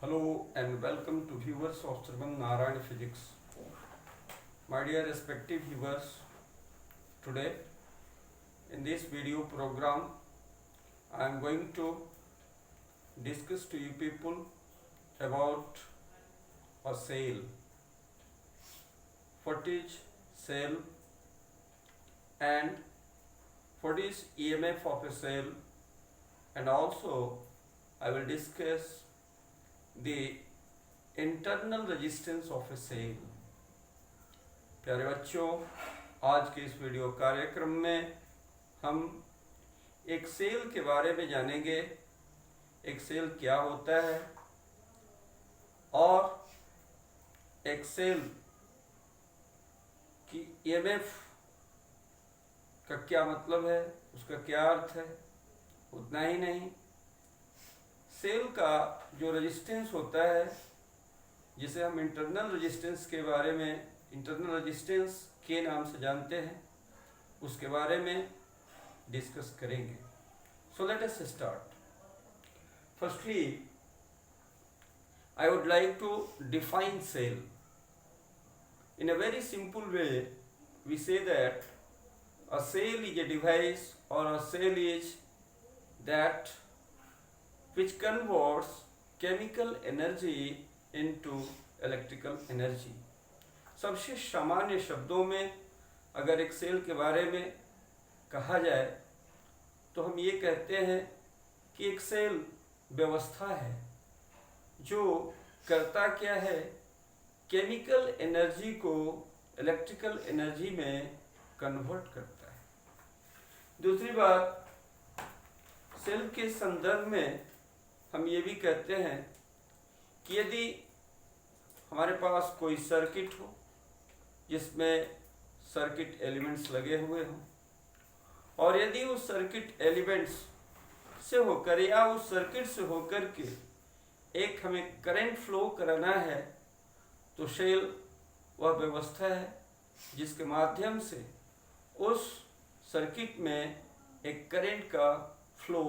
Hello and welcome to viewers of Sriman Narayan Physics. My dear respective viewers, today in this video program I am going to discuss to you people about a cell. What is cell and what is EMF of a cell, and also I will discuss the internal resistance of a cell. प्यारे बच्चों, आज के इस video कार्यक्रम में हम एक cell के बारे में जानेंगे। एक सेल क्या होता है और एक सेल की ईएमएफ का क्या मतलब है, उसका क्या अर्थ है। उतना ही नहीं, सेल का जो रेजिस्टेंस होता है, जिसे हम इंटरनल रेजिस्टेंस के बारे में, इंटरनल रेजिस्टेंस के नाम से जानते हैं, उसके बारे में डिस्कस करेंगे। So let us start. Firstly I would like to define cell in a very simple way. We say that a cell is a device or a cell is that which converts chemical energy into electrical energy. सबसे सामान्य शब्दों में अगर एक cell के बारे में कहा जाए तो हम ये कहते हैं कि एक सेल व्यवस्था है जो करता क्या है, केमिकल एनर्जी को इलेक्ट्रिकल एनर्जी में कन्वर्ट करता है। दूसरी बात, सेल के संदर्भ में हम ये भी कहते हैं कि यदि हमारे पास कोई सर्किट हो जिसमें सर्किट एलिमेंट्स लगे हुए हों, और यदि उस सर्किट एलिमेंट्स से होकर या उस सर्किट से होकर के एक हमें करंट फ्लो कराना है, तो सेल वह व्यवस्था है जिसके माध्यम से उस सर्किट में एक करंट का फ्लो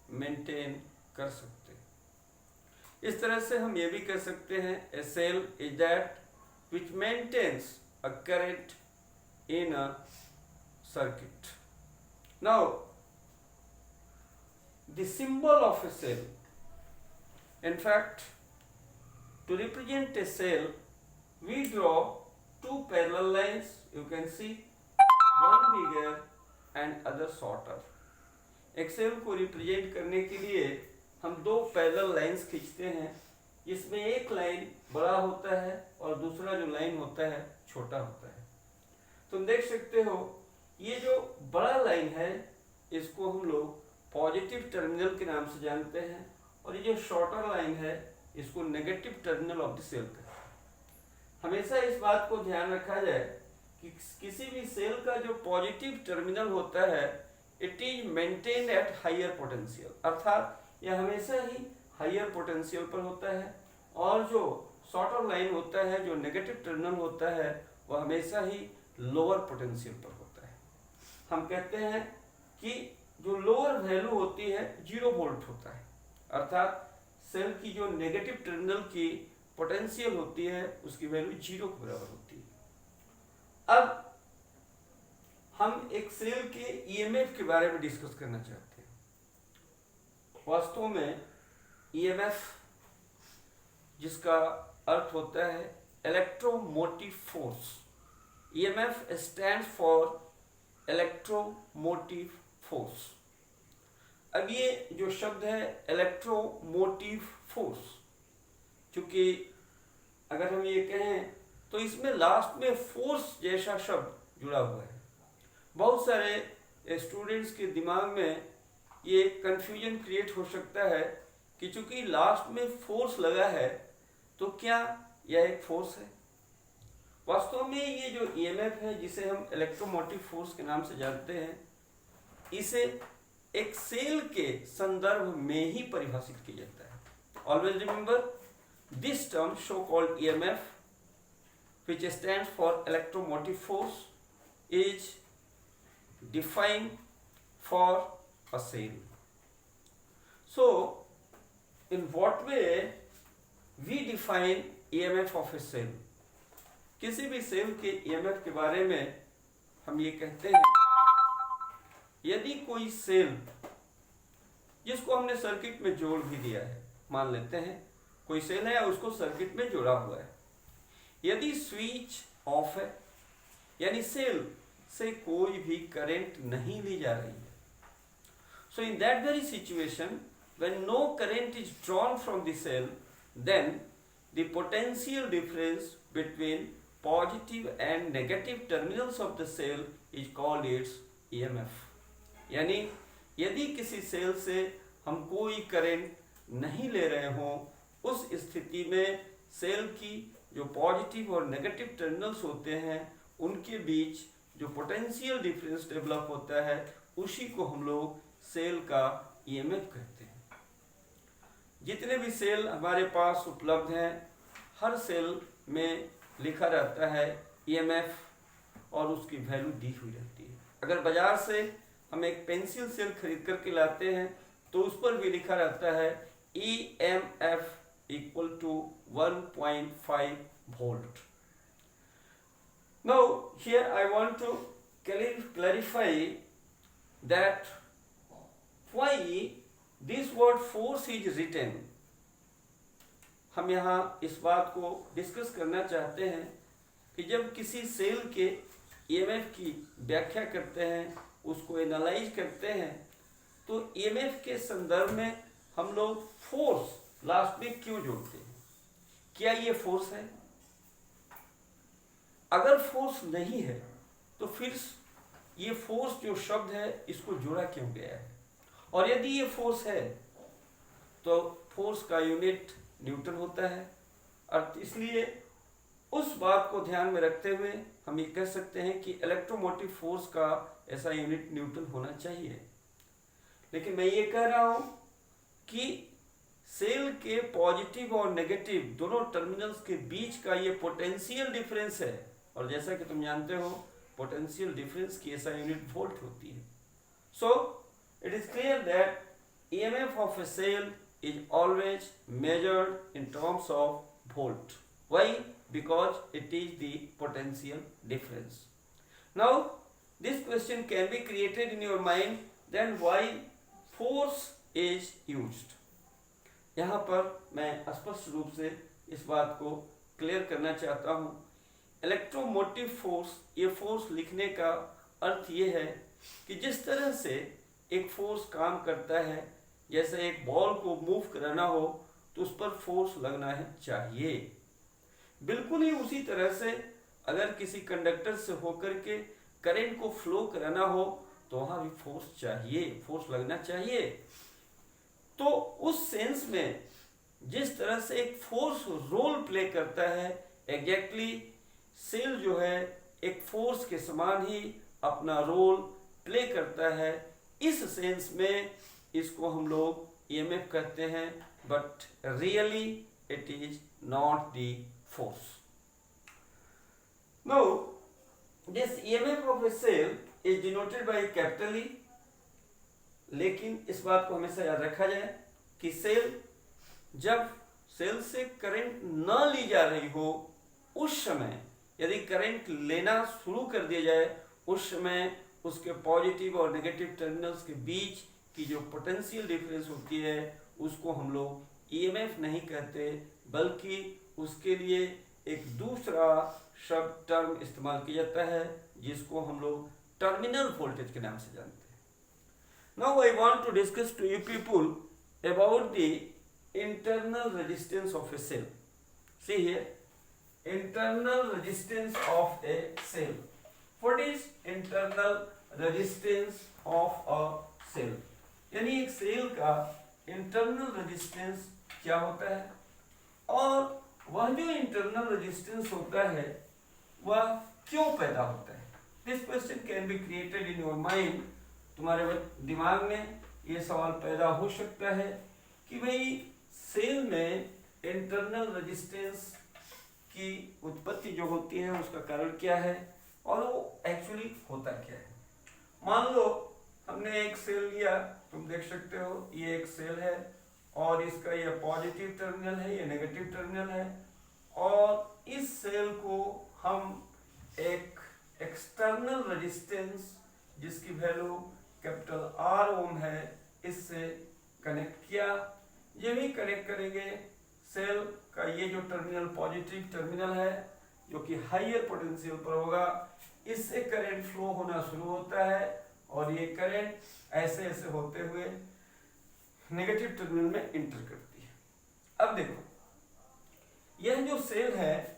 मेंटेन कर सकते हैं। इस तरह से हम ये भी कह सकते हैं, a cell is that which maintains a current in a circuit. Now the symbol of a cell, in fact, to represent a cell, we draw two parallel lines. You can see one bigger and other shorter. एक cell को represent करने के लिए हम दो parallel lines खींचते हैं, जिसमें एक लाइन बड़ा होता है और दूसरा जो लाइन होता है छोटा होता है। तुम देख सकते हो, ये जो बड़ा लाइन है इसको हम लोग पॉजिटिव टर्मिनल के नाम से जानते हैं, और ये जो शॉर्टर लाइन है इसको negative terminal of the cell कहते हैं। हमेशा इस बात को ध्यान रखा जाए कि किसी भी सेल का जो पॉजिटिव टर्मिनल होता है, it is maintained at higher potential, अर्थात यह हमेशा ही हायर पोटेंशियल पर होता है, और जो शॉर्टर लाइन होता है, जो नेगेटिव टर्मिनल होता है, वह हमेशा ही लोअर पोटेंशियल पर होता है। हम कहते हैं कि जो लोअर वैल्यू होती है 0 वोल्ट होता है, अर्थात सेल की जो नेगेटिव टर्मिनल की पोटेंशियल होती है उसकी वैल्यू 0 के बराबर होती है। अब हम एक सेल के ईएमएफ के बारे में डिस्कस करना चाहते हैं। वास्तव में ईएमएफ, जिसका अर्थ होता है electromotive force, EMF stands for electromotive force. अब ये जो शब्द है इलेक्ट्रोमोटिव फोर्स, चूंकि अगर हम ये कहें तो इसमें लास्ट में फोर्स जैसा शब्द जुड़ा हुआ है। बहुत सारे स्टूडेंट्स के दिमाग में ये कंफ्यूजन क्रिएट हो सकता है कि चूंकि लास्ट में फोर्स लगा है तो क्या यह एक फोर्स है। वास्तव में ये जो ईएमएफ है, जिसे हम इलेक्ट्रोमोटिव फोर्स के नाम से जानते हैं, इसे एक सेल के संदर्भ में ही परिभाषित किया जाता है। Always remember this term show called EMF which stands for electromotive force is defined for a cell. So in what way we define EMF of a cell. किसी भी सेल के ईएमएफ के बारे में हम ये कहते हैं, यदि कोई सेल जिसको हमने सर्किट में जोड़ भी दिया है, मान लेते हैं कोई सेल है उसको सर्किट में जोड़ा हुआ है, यदि स्विच ऑफ है यानी सेल से कोई भी करंट नहीं ली जा रही है, so in that very situation when no current is drawn from the cell, then the potential difference between positive and negative terminals of the cell is called its EMF। यानी यदि किसी सेल से हम कोई करंट नहीं ले रहे हों, उस स्थिति में सेल की जो पॉजिटिव और नेगेटिव टर्मिनल्स होते हैं उनके बीच जो पोटेंशियल डिफरेंस डेवलप होता है उसी को हम लोग सेल का ईएमएफ कहते हैं। जितने भी सेल हमारे पास उपलब्ध हैं हर सेल में लिखा रहता है ईएमएफ और उसकी वैल्यू दी हुई रहती है। अगर बाजार से हम एक पेंसिल सेल खरीद करके लाते हैं तो उस पर भी लिखा रहता है EMF equal to 1.5 volt। Now here I want to clarify that why this word force is written। हम यहाँ इस बात को डिस्कस करना चाहते हैं कि जब किसी सेल के ईएमएफ की व्याख्या करते हैं, उसको एनालाइज करते हैं, तो ईएमएफ के संदर्भ में हम लोग फोर्स लास्ट में क्यों जोड़ते हैं? क्या ये फोर्स है? अगर फोर्स नहीं है तो फिर ये फोर्स जो शब्द है इसको जोड़ा क्यों गया है? और यदि ये फोर्स है तो फोर्स का यूनिट न्यूटन होता है, और इसलिए उस बात को ध्यान में रखते हुए हम ये कह सकते हैं कि इलेक्ट्रोमोटिव फोर्स का ऐसा यूनिट न्यूटन होना चाहिए। लेकिन मैं ये कह रहा हूं कि सेल के पॉजिटिव और नेगेटिव दोनों टर्मिनल्स के बीच का ये पोटेंशियल डिफरेंस है, और जैसा कि तुम जानते हो पोटेंशियल डिफरेंस की ऐसा यूनिट वोल्ट होती है। So it is clear that EMF of a cell is always measured in terms of volt। Why? Because it is the potential difference। Now this question can be created in your mind, then why force is used। यहाँ पर मैं स्पष्ट रूप से इस बात को clear करना चाहता हूँ। इलेक्ट्रोमोटिव फोर्स, ये फोर्स लिखने का अर्थ ये है कि जिस तरह से एक फोर्स काम करता है, जैसे एक बॉल को मूव कराना हो तो उस पर फोर्स लगना है चाहिए, बिल्कुल ही उसी तरह से अगर किसी कंडक्टर से होकर के करंट को फ्लो कराना हो तो वहां भी फोर्स चाहिए, फोर्स लगना चाहिए। तो उस सेंस में जिस तरह से एक फोर्स रोल प्ले करता है, एग्जैक्टली सेल जो है एक फोर्स के समान ही अपना रोल प्ले करता है। इस सेंस में इसको हम लोग ईएमएफ कहते हैं, but really it is not the force. Now this EMF of a cell is denoted by capital E, लेकिन इस बात को हमेशा याद रखा जाए कि जब सेल से करंट न ली जा रही हो उस समय यदि करंट लेना शुरू कर दिया जाए, उस समय उसके पॉजिटिव और नेगेटिव टर्मिनल्स के बीच की जो पोटेंशियल डिफरेंस होती है उसको हम लोग ईएमएफ नहीं कहते, बल्कि उसके लिए एक दूसरा शब्द टर्म इस्तेमाल किया जाता है जिसको हम लोग टर्मिनल वोल्टेज के नाम से जानते हैं। Now I want to discuss to you people about the internal resistance of a cell. See here, internal resistance of a cell। What is internal resistance of a cell? यानी एक cell का internal resistance क्या होता है, और वह जो internal resistance होता है वह क्यों पैदा होता है। This question can be created in your mind. तुम्हारे दिमाग में ये सवाल पैदा हो सकता है कि भाई सेल में इंटरनल रेजिस्टेंस की उत्पत्ति जो होती है उसका कारण क्या है और वो एक्चुअली होता क्या है। मान लो हमने एक सेल लिया, तुम देख सकते हो ये एक सेल है और इसका ये पॉजिटिव टर्मिनल है, ये नेगेटिव टर्मिनल है, और इस सेल को हम एक एक्सटर्नल रेजिस्टेंस जिसकी वैल्यू कैपिटल R ओम है इससे कनेक्ट किया। ये भी कनेक्ट करेंगे सेल का ये जो टर्मिनल पॉजिटिव टर्मिनल है जो कि हाइयर पोटेंशियल पर होगा, इससे करंट फ्लो होना शुरू होता है और ये करंट ऐसे ऐसे होते हुए नेगेटिव टर्मिनल में इंटर करती है। अब देखो यह जो सेल है,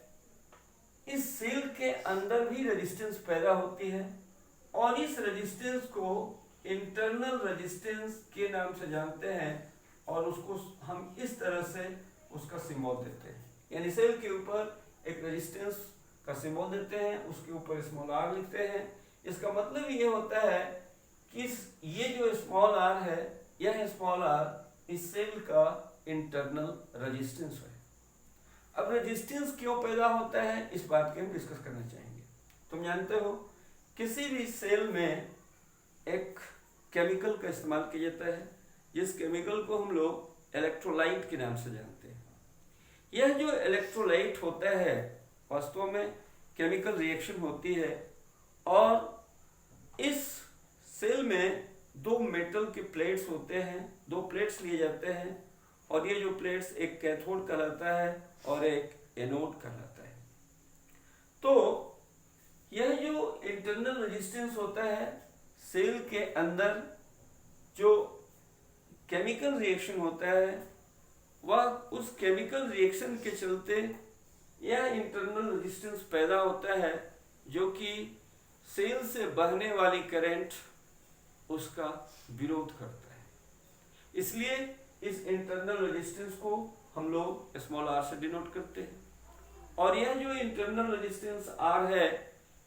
इस सेल के अंदर भी रेजिस्टेंस पैदा होती है और इस रेजिस्टेंस को इंटरनल रेजिस्टेंस के नाम से जानते हैं और उसको हम इस तरह से उसका सिंबल देते हैं। यानी सेल के ऊपर एक रेजिस्टेंस का सिंबल देते हैं, उसके ऊपर स्मॉल r लिखते हैं। इसका मतलब ये होता है कि ये जो स्मॉल r है, यह स्मॉल r इस सेल का इंटरनल रेजिस्टेंस है। अब रेजिस्टेंस क्यों पैदा होता है इस बात के हम डिस्कस करना चाहेंगे। तुम जानते हो किसी भी सेल में एक केमिकल का इस्तेमाल किया जाता है जिस केमिकल को हम लोग इलेक्ट्रोलाइट के नाम से जानते हैं। यह जो इलेक्ट्रोलाइट होता है वास्तव में केमिकल रिएक्शन होती है और इस सेल में दो मेटल के प्लेट्स होते हैं, दो प्लेट्स लिए जाते हैं और ये जो प्लेट्स एक कैथोड कहलाता है और एक एनोड कहलाता है। तो यह जो इंटरनल रेजिस्टेंस होता है सेल के अंदर, जो केमिकल रिएक्शन होता है वह उस केमिकल रिएक्शन के चलते यह इंटरनल रेजिस्टेंस पैदा होता है जो कि सेल से बहने वाली करंट उसका विरोध करता है। इसलिए इस इंटरनल रेजिस्टेंस को हम लोग स्मॉल r से डिनोट करते हैं। और यह जो इंटरनल रेजिस्टेंस R है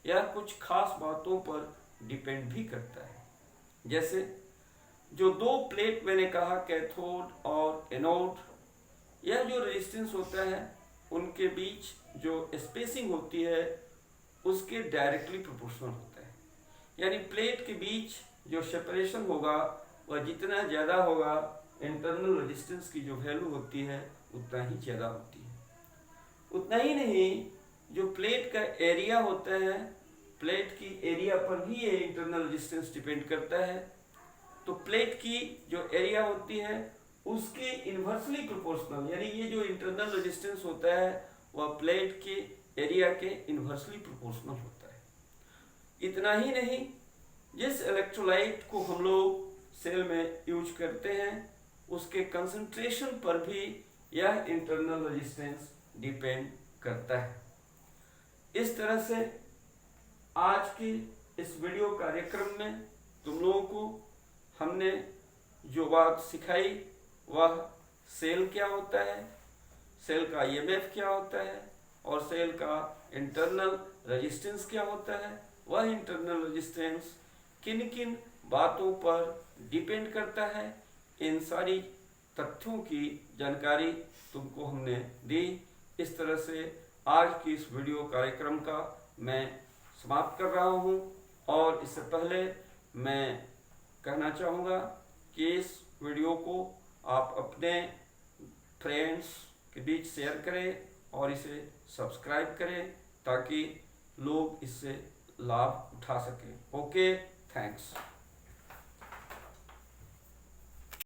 यह कुछ खास बातों पर डिपेंड भी करता है। जैसे जो दो प्लेट मैंने कहा कैथोड और एनोड, यह जो रेजिस्टेंस होता है उनके बीच जो स्पेसिंग होती है उसके डायरेक्टली प्रोपोर्शनल होता है। यानी प्लेट के बीच जो सेपरेशन होगा वह जितना ज़्यादा होगा, इंटरनल रेजिस्टेंस की जो वैल्यू होती है उतना ही ज़्यादा होती है। उतना ही नहीं, जो प्लेट का एरिया होता है, प्लेट की एरिया पर भी ये इंटरनल रेजिस्टेंस डिपेंड करता है। तो प्लेट की जो एरिया होती है उसके इन्वर्सली प्रोपोर्शनल, यानी ये जो इंटरनल रेजिस्टेंस होता है वह प्लेट के एरिया के इन्वर्सली प्रोपोर्शनल होता है। इतना ही नहीं, जिस इलेक्ट्रोलाइट को हम लोग सेल में यूज करते हैं उसके कंसंट्रेशन पर भी यह इंटरनल रेजिस्टेंस डिपेंड करता है। इस तरह से आज की इस वीडियो कार्यक्रम में तुम लोगों को हमने जो बात सिखाई वह सेल क्या होता है, सेल का ईएमएफ क्या होता है और सेल का इंटरनल रेजिस्टेंस क्या होता है। वह इंटरनल रेजिस्टेंस किन किन बातों पर डिपेंड करता है, इन सारी तथ्यों की जानकारी तुमको हमने दी। इस तरह से आज की इस वीडियो कार्यक्रम का मैं समाप्त कर रहा हूँ और इससे पहले मैं कहना चाहूँगा कि इस वीडियो को आप अपने फ्रेंड्स के बीच शेयर करें और इसे सब्सक्राइब करें ताकि लोग इससे लाभ उठा सकें। Okay, thanks.